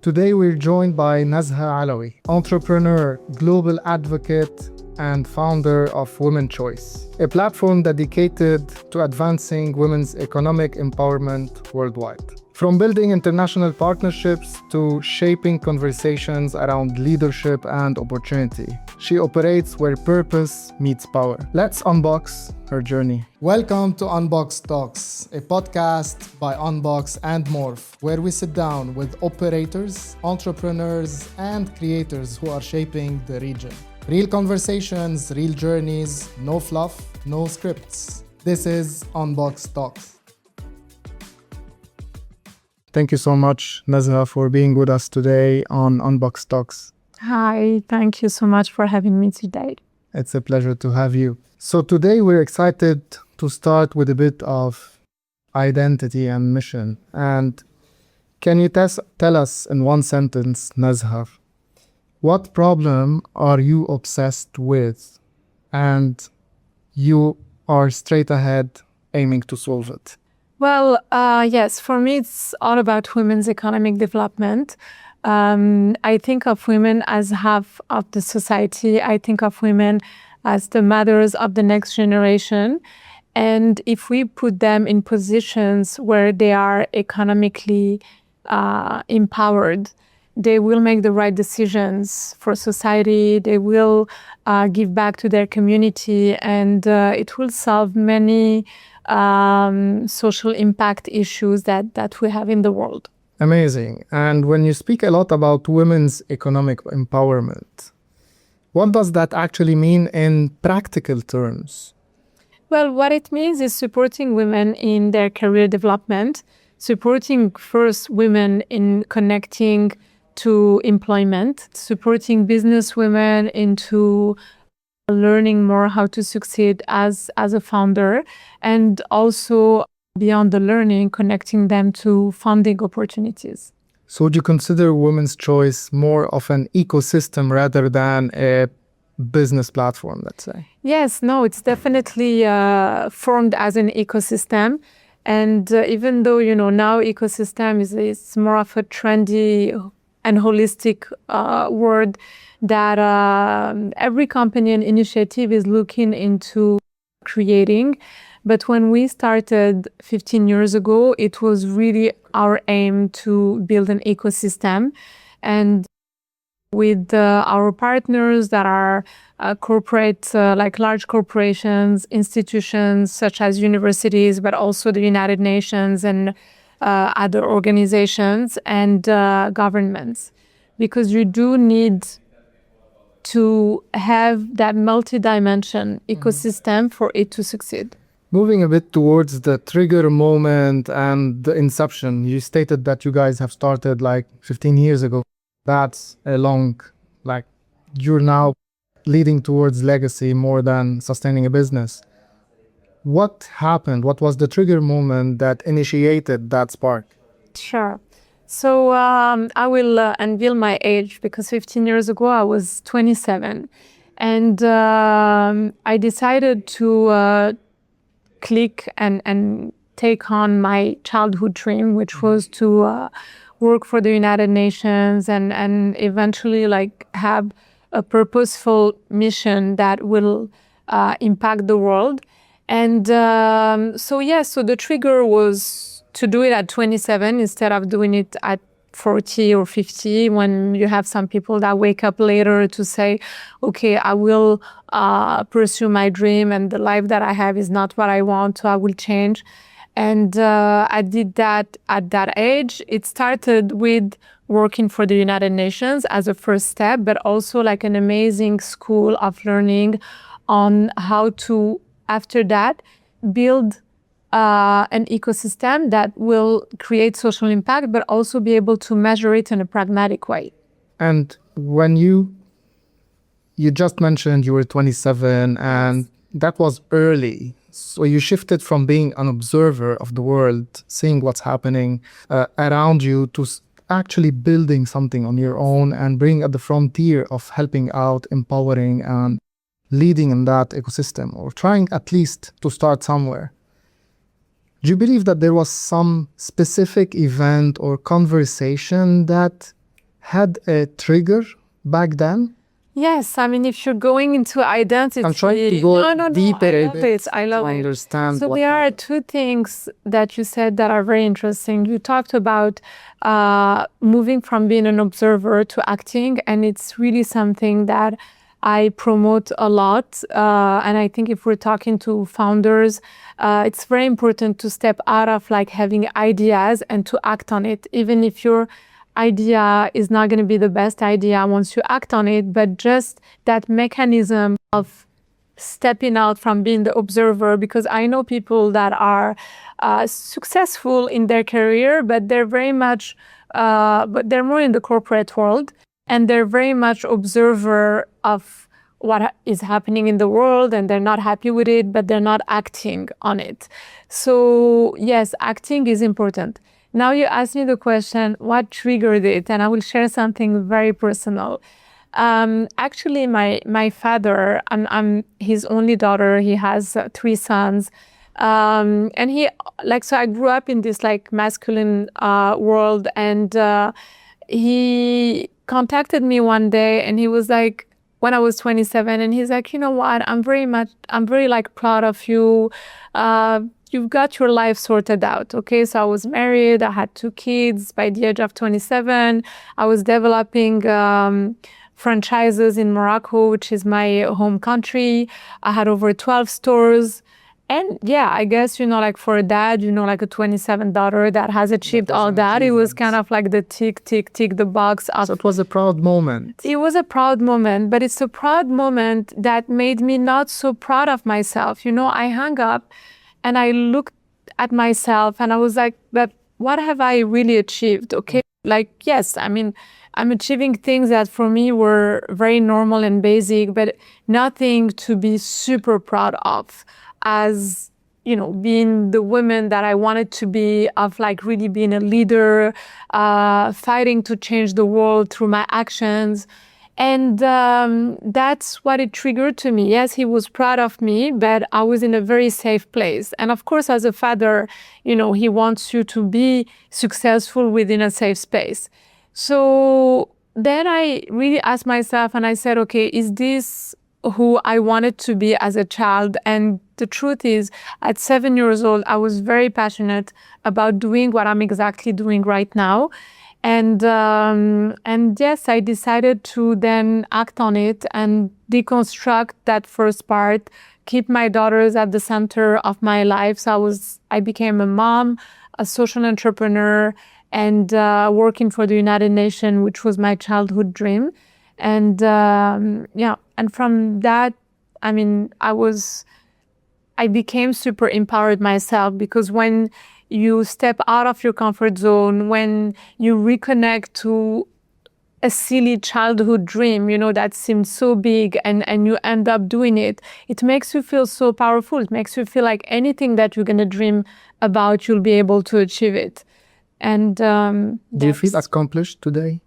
Today we're joined by Nezha Alaoui, entrepreneur, global advocate, and founder of Women's Choice, a platform dedicated to advancing women's economic empowerment worldwide. From building international partnerships to shaping conversations around leadership and opportunity, she operates where purpose meets power. Let's unbox her journey. Welcome to Unboxed Talks, a podcast by Unbox and Morph, where we sit down with operators, entrepreneurs, and creators who are shaping the region. Real conversations, real journeys, no fluff, no scripts. This is Unboxed Talks. Thank you so much, Nezha, for being with us today on Unboxed Talks. Hi, thank you so much for having me today. It's a pleasure to have you. So today we're excited to start with a bit of identity and mission. And can you tell us in one sentence, Nezha, what problem are you obsessed with and you are straight ahead aiming to solve it? Well, yes, for me, it's all about women's economic development. I think of women as half of the society. I think of women as the mothers of the next generation. And if we put them in positions where they are economically empowered, they will make the right decisions for society. They will give back to their community, and it will solve many social impact issues that we have in the world. Amazing. And when you speak a lot about women's economic empowerment, what does that actually mean in practical terms? Well, what it means is supporting women in their career development, supporting first women in connecting to employment, supporting business women into learning more how to succeed as a founder, and also beyond the learning, connecting them to funding opportunities. So would you consider Women's Choice more of an ecosystem rather than a business platform, let's say? Yes, no, it's definitely formed as an ecosystem. And even though, now ecosystem is more of a trendy and holistic word that every company and initiative is looking into creating. But when we started 15 years ago, it was really our aim to build an ecosystem. And with our partners that are corporate, like large corporations, institutions such as universities, but also the United Nations and other organizations and governments, because you do need to have that multi-dimension ecosystem for it to succeed. Moving a bit towards the trigger moment and the inception, you stated that you guys have started like 15 years ago. That's a long, you're now leading towards legacy more than sustaining a business. What happened? What was the trigger moment that initiated that spark? Sure. So I will unveil my age, because 15 years ago I was 27. And I decided to click and take on my childhood dream, which was to work for the United Nations and eventually have a purposeful mission that will impact the world. And so the trigger was to do it at 27 instead of doing it at 40 or 50, when you have some people that wake up later to say, okay, I will pursue my dream and the life that I have is not what I want, so I will change. And I did that at that age. It started with working for the United Nations as a first step, but also like an amazing school of learning on how to, after that, build an ecosystem that will create social impact, but also be able to measure it in a pragmatic way. And when you just mentioned you were 27 and that was early. So you shifted from being an observer of the world, seeing what's happening around you, to actually building something on your own and being at the frontier of helping out, empowering and leading in that ecosystem, or trying at least to start somewhere. Do you believe that there was some specific event or conversation that had a trigger back then? Yes, I mean, if you're going into identity, I'm trying to go deeper I a love bit it. I love to it. understand So what there are happened. two things that you said that are very interesting. You talked about moving from being an observer to acting, and it's really something that I promote a lot. And I think if we're talking to founders, it's very important to step out of like having ideas and to act on it, even if you're idea is not going to be the best idea once you act on it, but just that mechanism of stepping out from being the observer, because I know people that are successful in their career, but they're very much, but they're more in the corporate world, and they're very much observer of what is happening in the world, and they're not happy with it, but they're not acting on it. So yes, acting is important. Now you asked me the question, what triggered it? And I will share something very personal. Actually, my father, I'm his only daughter. He has three sons. And he, like, so I grew up in this like masculine world, and he contacted me one day, and he was like, when I was 27, and he's like, you know what, I'm very like proud of you. You've got your life sorted out. Okay. So I was married. I had two kids by the age of 27. I was developing, franchises in Morocco, which is my home country. I had over 12 stores. And yeah, I guess, like for a dad, like a 27 daughter that has achieved all that, it was kind of like the tick, tick, tick the box. So it was a proud moment. It was a proud moment, but it's a proud moment that made me not so proud of myself. I hung up and I looked at myself and I was like, but what have I really achieved? Okay. Like, yes, I mean, I'm achieving things that for me were very normal and basic, but nothing to be super proud of as, being the woman that I wanted to be, of like really being a leader, fighting to change the world through my actions. And that's what it triggered to me. Yes, he was proud of me, but I was in a very safe place. And of course, as a father, he wants you to be successful within a safe space. So then I really asked myself and I said, okay, is this who I wanted to be as a child? And the truth is, at 7 years old, I was very passionate about doing what I'm exactly doing right now. And yes, I decided to then act on it and deconstruct that first part, keep my daughters at the center of my life. So I became a mom, a social entrepreneur, and working for the United Nations, which was my childhood dream. And and from that, I mean, I became super empowered myself, because when you step out of your comfort zone, when you reconnect to a silly childhood dream, that seemed so big, and you end up doing it, it makes you feel so powerful. It makes you feel like anything that you're going to dream about, you'll be able to achieve it. And do you feel accomplished today?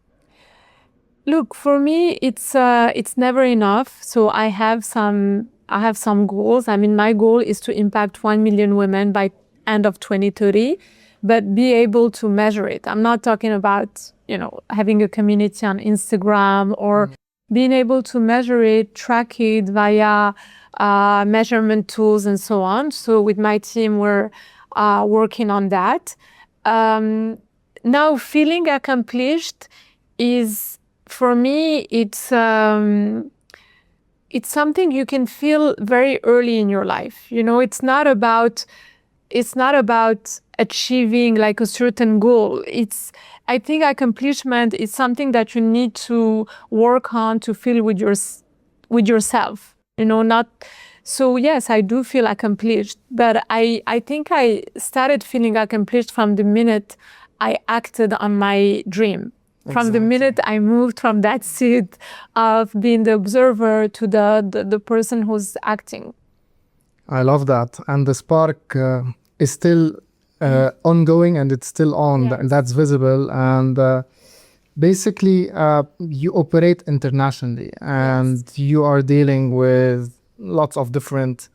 Look, for me, it's never enough. So I have some goals. I mean, my goal is to impact 1 million women by end of 2030, but be able to measure it. I'm not talking about, having a community on Instagram, or being able to measure it, track it via measurement tools and so on. So with my team, we're working on that. Now, feeling accomplished is, for me, it's something you can feel very early in your life. It's not about achieving like a certain goal. I think accomplishment is something that you need to work on to feel with yourself. Not. So yes, I do feel accomplished, but I think I started feeling accomplished from the minute I acted on my dream. From the minute I moved from that seat of being the observer to the person who's acting. I love that. And the spark is still ongoing, and it's still on. Yes. And that's visible. And basically, you operate internationally, and Yes. you are dealing with lots of different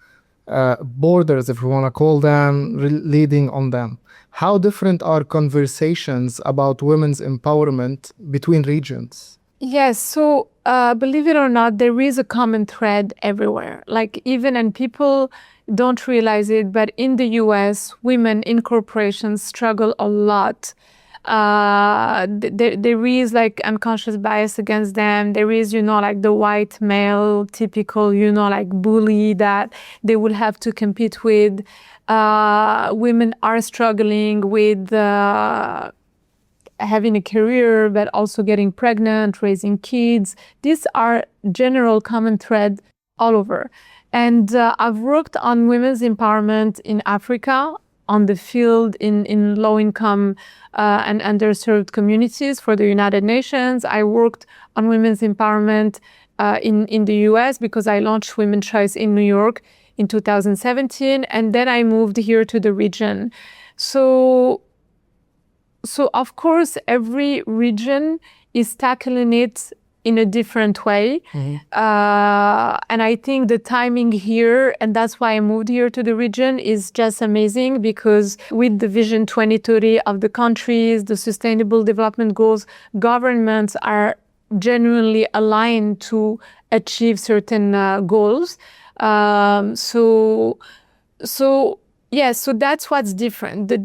borders, if we want to call them, leading on them. How different are conversations about women's empowerment between regions? Yes, so believe it or not, there is a common thread everywhere. Like and people don't realize it, but in the US, women in corporations struggle a lot. There is like unconscious bias against them. There is, like the white male typical, like bully that they will have to compete with. Women are struggling with having a career, but also getting pregnant, raising kids. These are general common thread all over. And I've worked on women's empowerment in Africa, on the field in low-income and underserved communities for the United Nations. I worked on women's empowerment in the US because I launched Women's Choice in New York in 2017. And then I moved here to the region. So of course, every region is tackling it in a different way. And I think the timing here, and that's why I moved here to the region, is just amazing because with the Vision 2030 of the countries, the Sustainable Development Goals, governments are genuinely aligned to achieve certain goals. Yes, so that's what's different. The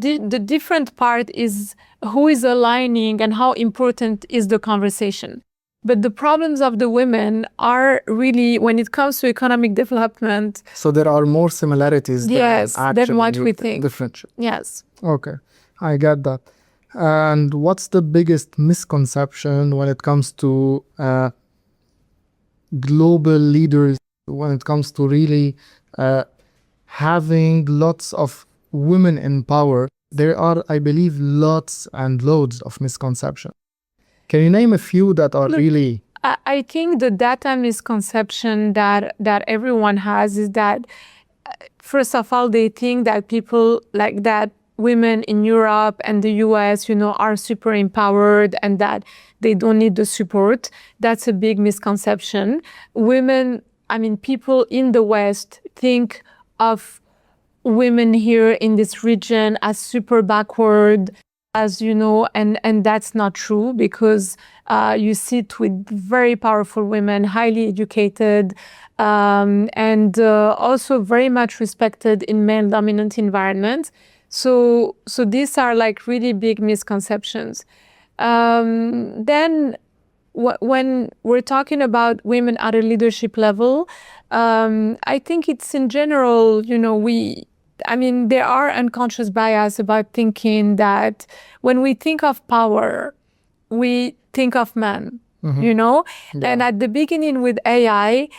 different part is who is aligning and how important is the conversation. But the problems of the women are really, when it comes to economic development. So there are more similarities than what we think. Different. Yes. Okay, I get that. And what's the biggest misconception when it comes to global leaders, when it comes to really having lots of women in power? There are, I believe, lots and loads of misconceptions. Can you name a few that are really... I think the data misconception that everyone has is that, first of all, they think that people like that, women in Europe and the US, are super empowered and that they don't need the support. That's a big misconception. People in the West think of women here in this region as super backward, and that's not true because you sit with very powerful women, highly educated, and also very much respected in male-dominant environments. So these are like really big misconceptions. Then when we're talking about women at a leadership level, I think it's in general, there are unconscious bias about thinking that when we think of power, we think of men, Yeah. And at the beginning with AI,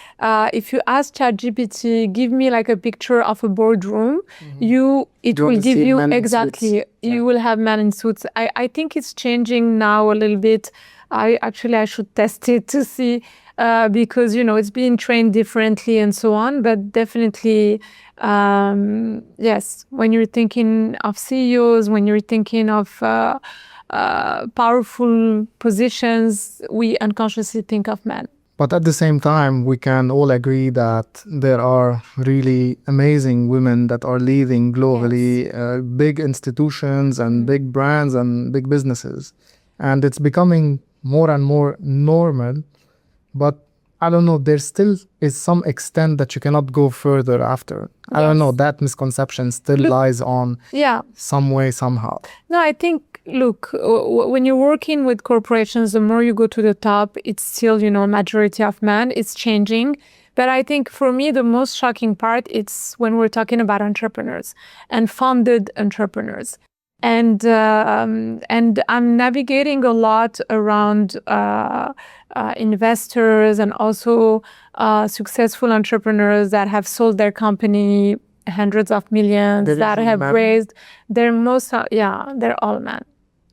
if you ask ChatGPT, give me like a picture of a boardroom, it will give you exactly, you will have men in suits. I think it's changing now a little bit. I should test it to see, because, it's being trained differently and so on. But definitely, yes, when you're thinking of CEOs, when you're thinking of powerful positions, we unconsciously think of men. But at the same time, we can all agree that there are really amazing women that are leading globally, big institutions and big brands and big businesses. And it's becoming more and more normal. But I don't know, there still is some extent that you cannot go further after. I don't know, that misconception still lies on some way, somehow. No, I think, look, when you're working with corporations, the more you go to the top, it's still, majority of men. It's changing. But I think for me, the most shocking part, it's when we're talking about entrepreneurs and founded entrepreneurs. And I'm navigating a lot around investors and also successful entrepreneurs that have sold their company hundreds of millions, that have raised. They're all men.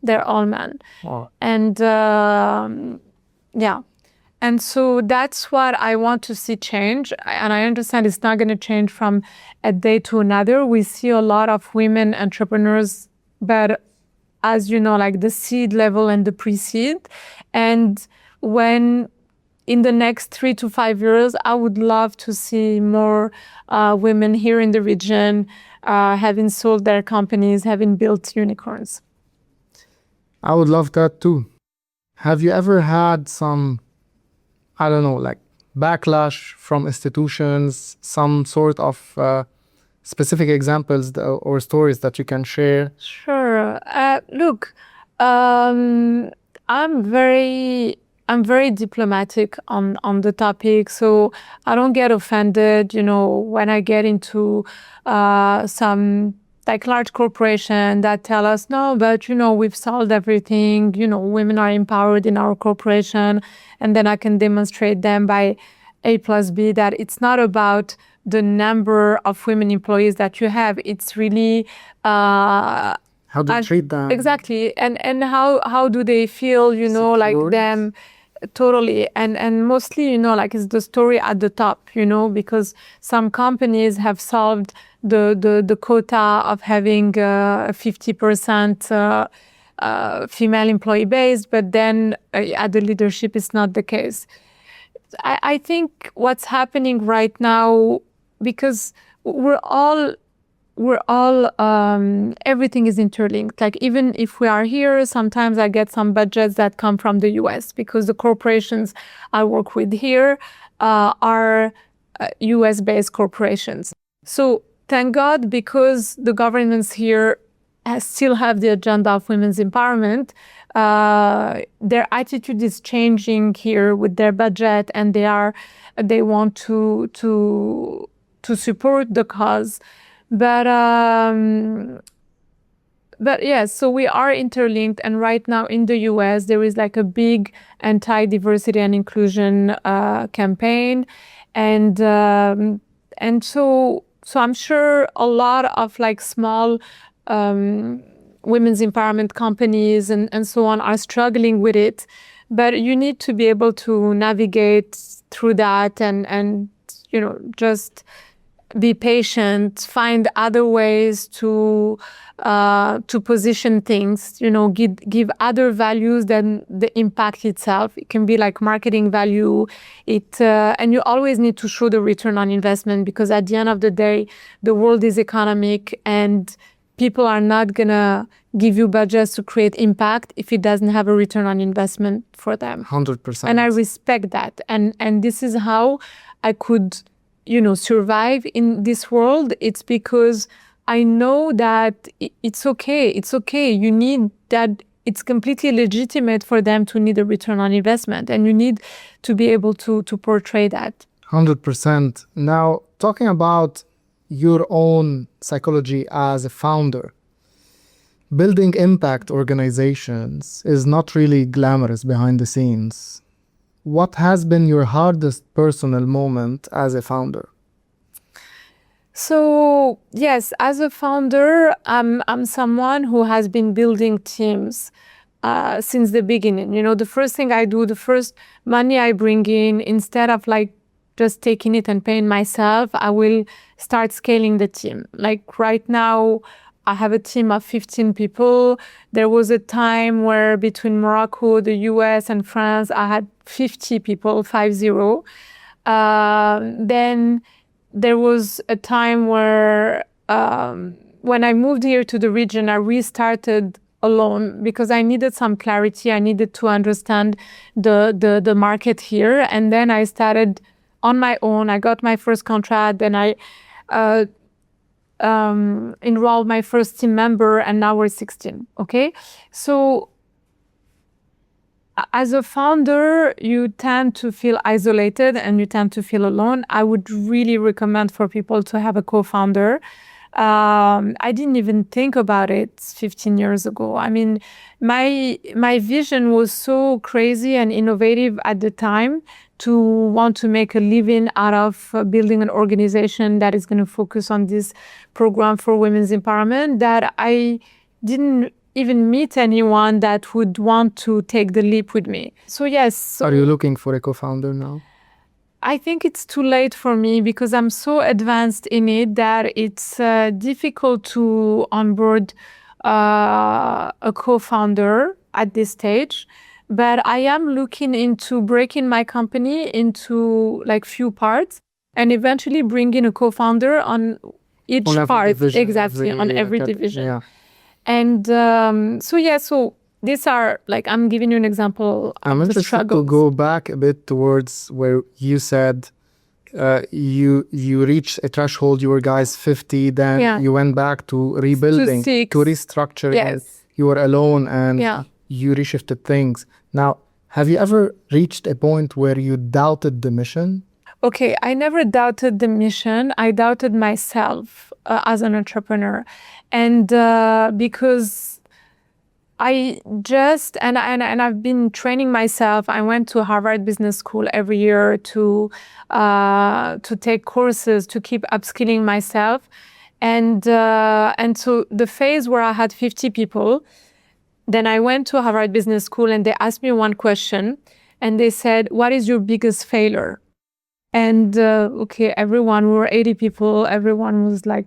They're all men. Wow. And and so that's what I want to see change. And I understand it's not going to change from a day to another. We see a lot of women entrepreneurs, but as you know, like the seed level and the pre-seed. And when in the next 3 to 5 years, I would love to see more women here in the region having sold their companies, having built unicorns. I would love that too. Have you ever had some, I don't know, like backlash from institutions, some sort of specific examples or stories that you can share? Sure. Look, I'm very diplomatic on the topic, so I don't get offended, when I get into some like large corporation that tell us, no, but we've solved everything, women are empowered in our corporation, and then I can demonstrate them by A plus B that it's not about the number of women employees that you have. It's really how do you treat them? Exactly, and how do they feel? Like them. Totally, and mostly, like it's the story at the top, because some companies have solved the quota of having 50% female employee base, but then at the leadership is not the case. I think what's happening right now, because we're all everything is interlinked. Like even if we are here, sometimes I get some budgets that come from the US because the corporations I work with here are US based corporations. So thank God, because the governments here still have the agenda of women's empowerment, their attitude is changing here with their budget, and they want to support the cause. But yes, so we are interlinked, and right now in the US there is like a big anti-diversity and inclusion campaign, and so I'm sure a lot of like small women's empowerment companies and so on are struggling with it, but you need to be able to navigate through that and just be patient, find other ways to position things, give other values than the impact itself. It can be like marketing value. And you always need to show the return on investment, because at the end of the day, the world is economic, and people are not gonna give you budgets to create impact if it doesn't have a return on investment for them. 100%. And I respect that. And this is how I could survive in this world. It's because I know that it's okay. It's okay. You need that. It's completely legitimate for them to need a return on investment, and you need to be able to portray that. 100%. Now, talking about your own psychology as a founder, building impact organizations is not really glamorous behind the scenes. What has been your hardest personal moment as a founder? So yes, as a founder, I'm someone who has been building teams since the beginning. The first thing I do, the first money I bring in, instead of like just taking it and paying myself, I will start scaling the team. Like right now, I have a team of 15 people. There was a time where between Morocco, the US, and France, I had 50 people, 50. Then there was a time where when I moved here to the region, I restarted alone because I needed some clarity. I needed to understand the market here. And then I started on my own. I got my first contract, then I enrolled my first team member, and now we're 16. Okay, so as a founder, you tend to feel isolated and you tend to feel alone. I would really recommend for people to have a co-founder. I didn't even think about it 15 years ago. I mean, my vision was so crazy and innovative at the time to want to make a living out of building an organization that is going to focus on this program for women's empowerment, that I didn't even meet anyone that would want to take the leap with me. So yes. Are you looking for a co-founder now? I think it's too late for me because I'm so advanced in it that it's difficult to onboard a co-founder at this stage. but I am looking into breaking my company into like few parts and eventually bringing a co-founder on each part. Division, exactly, on every division. Yeah. And so these are like, I'm giving you an example of I'm the interested struggles. to go back a bit towards where you said you reached a threshold, you were guys 50, then you went back to rebuilding, to restructuring. Yes. You were alone and you reshifted things. Now, have you ever reached a point where you doubted the mission? Okay, I never doubted the mission. I doubted myself as an entrepreneur. And because I just, and I've been training myself. I went to Harvard Business School every year to take courses, to keep upskilling myself. And so the phase where I had 50 people, then I went to Harvard Business School and they asked me one question and they said, what is your biggest failure? And okay, everyone, we were 80 people, everyone was like,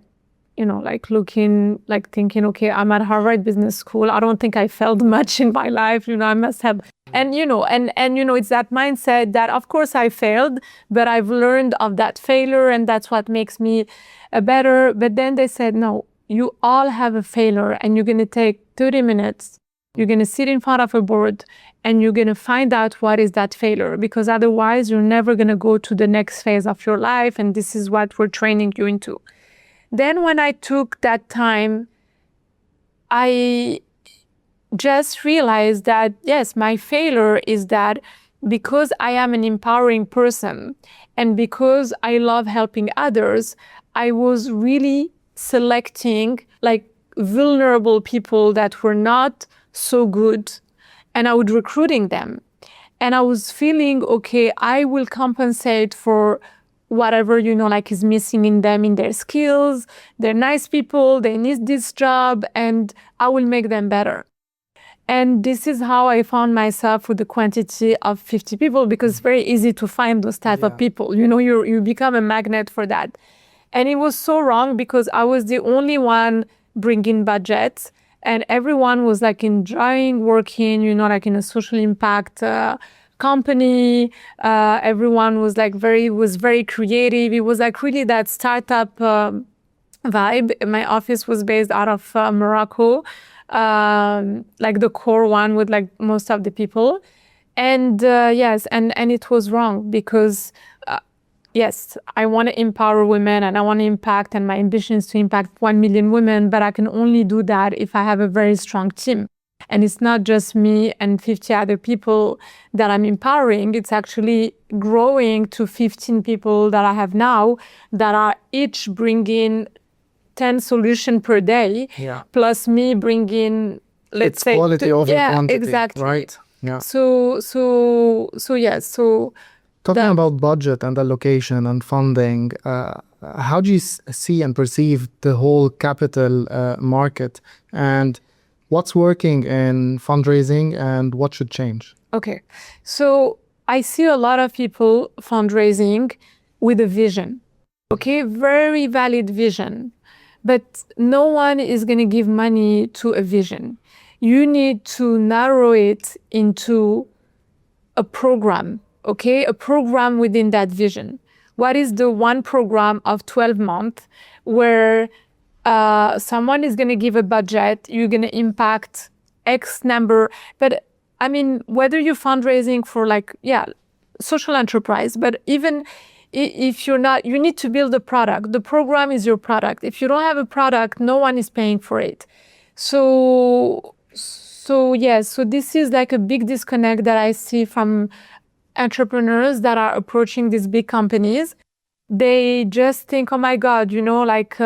like looking, like thinking, okay, I'm at Harvard Business School. I don't think I failed much in my life. I must have. And, it's that mindset that, of course, I failed, but I've learned of that failure and that's what makes me better. But then they said, no, you all have a failure and you're going to take 30 minutes. You're going to sit in front of a board and you're going to find out what is that failure, because otherwise you're never going to go to the next phase of your life. And this is what we're training you into. Then when I took that time, I just realized that, yes, my failure is that because I am an empowering person and because I love helping others, I was really selecting like vulnerable people that were not so good, and I was recruiting them. And I was feeling, okay, I will compensate for whatever, like is missing in them, in their skills. They're nice people, they need this job, and I will make them better. And this is how I found myself with the quantity of 50 people, because it's very easy to find those type of people. You become a magnet for that. And it was so wrong because I was the only one bringing budgets and everyone was like enjoying working, like in a social impact company. Everyone was like very creative. It was like really that startup vibe. My office was based out of Morocco, like the core one with like most of the people. And yes, and it was wrong because yes, I want to empower women and I want to impact, and my ambition is to impact 1 million women, but I can only do that if I have a very strong team. And it's not just me and 50 other people that I'm empowering. It's actually growing to 15 people that I have now that are each bringing 10 solutions per day, plus me bringing, let's say, quality over quantity. Exactly. Right. Yeah. So yes. So talking about budget and allocation and funding, how do you see and perceive the whole capital market, and what's working in fundraising and what should change? Okay, so I see a lot of people fundraising with a vision, okay, very valid vision, but no one is going to give money to a vision. You need to narrow it into a program. Okay, a program within that vision. What is the one program of 12 months where someone is going to give a budget, you're going to impact X number. But I mean, whether you're fundraising for like, social enterprise, but even if you're not, you need to build a product. The program is your product. If you don't have a product, no one is paying for it. So this is like a big disconnect that I see from entrepreneurs that are approaching these big companies. They just think, oh my God, like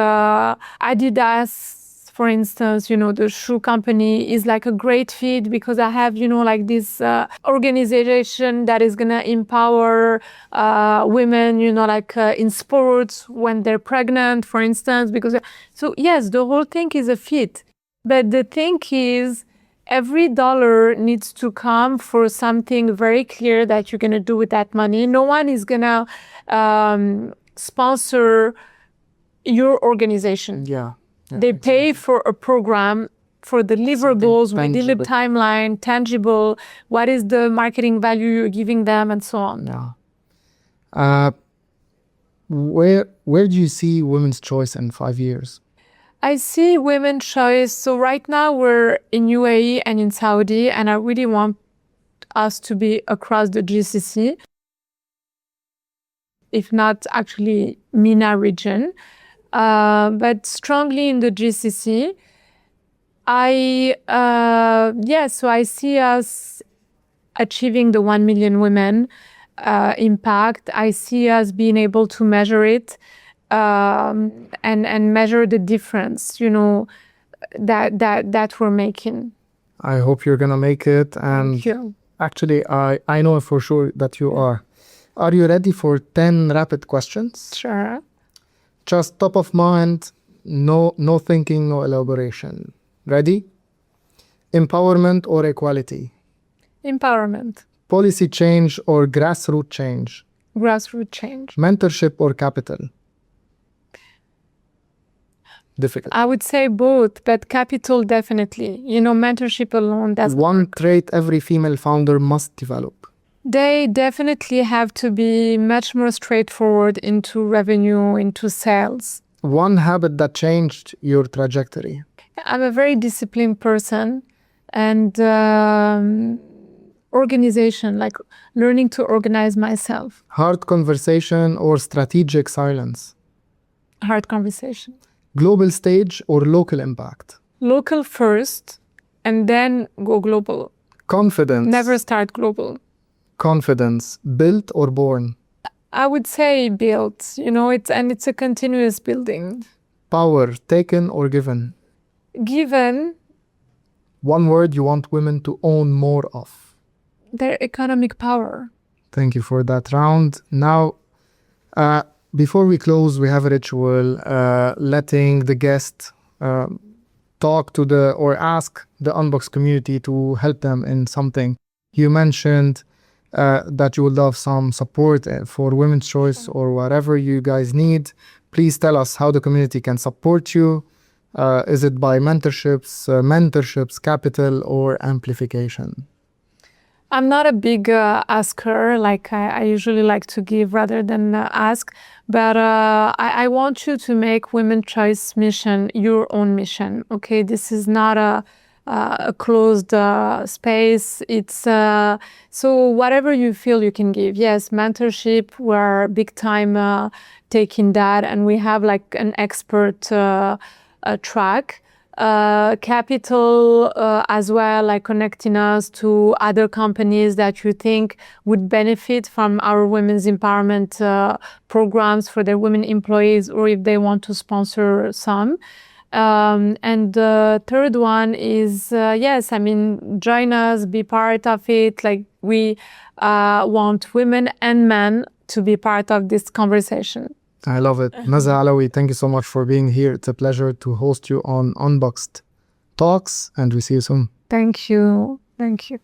Adidas, for instance, the shoe company is like a great fit because I have, like this organization that is going to empower women, like in sports when they're pregnant, for instance. So yes, the whole thing is a fit. But the thing is, every dollar needs to come for something very clear that you're going to do with that money. No one is going to sponsor your organization. Yeah, they pay for a program for deliverables within the tangible. timeline, tangible, what is the marketing value you're giving them, and so on. Yeah. Where do you see women's choice in 5 years? I see women's choice. So right now we're in UAE and in Saudi, and I really want us to be across the GCC, if not actually MENA region, but strongly in the GCC. So I see us achieving the 1 million women impact. I see us being able to measure it and measure the difference, that we're making. I hope you're gonna make it, and Thank you. actually, I know for sure that you are. Are you ready for 10 rapid questions? Sure. Just top of mind, no thinking, no elaboration. Ready? Empowerment or equality? Empowerment. Policy change or grassroots change? Grassroots change. Mentorship or capital? Difficult. I would say both, but capital definitely. Mentorship alone, that's One trait every female founder must develop. They definitely have to be much more straightforward into revenue, into sales. One habit that changed your trajectory. I'm a very disciplined person, and organization, like learning to organize myself. Hard conversation or strategic silence. Hard conversation. Global stage or local impact. Local first, and then go global. Confidence. Never start global. Confidence, built or born? I would say built, it's a continuous building. Power, taken or given? Given. One word you want women to own more of? Their economic power. Thank you for that round. Now, before we close, we have a ritual, letting the guest talk to or ask the Unbox community to help them in something. You mentioned that you would love some support for Women's Choice or whatever you guys need. Please tell us how the community can support you. Is it by mentorships, capital, or amplification? I'm not a big asker, like I usually like to give rather than ask, but I want you to make Women's Choice mission your own mission, okay? This is not a closed space. It's so whatever you feel you can give. Yes, mentorship, we're big time taking that, and we have like an expert track. Capital as well, like connecting us to other companies that you think would benefit from our women's empowerment programs for their women employees, or if they want to sponsor some. And the third one is, join us, be part of it. Like we want women and men to be part of this conversation. I love it. Nezha Alaoui, thank you so much for being here. It's a pleasure to host you on Unboxed Talks, and we see you soon. Thank you. Thank you.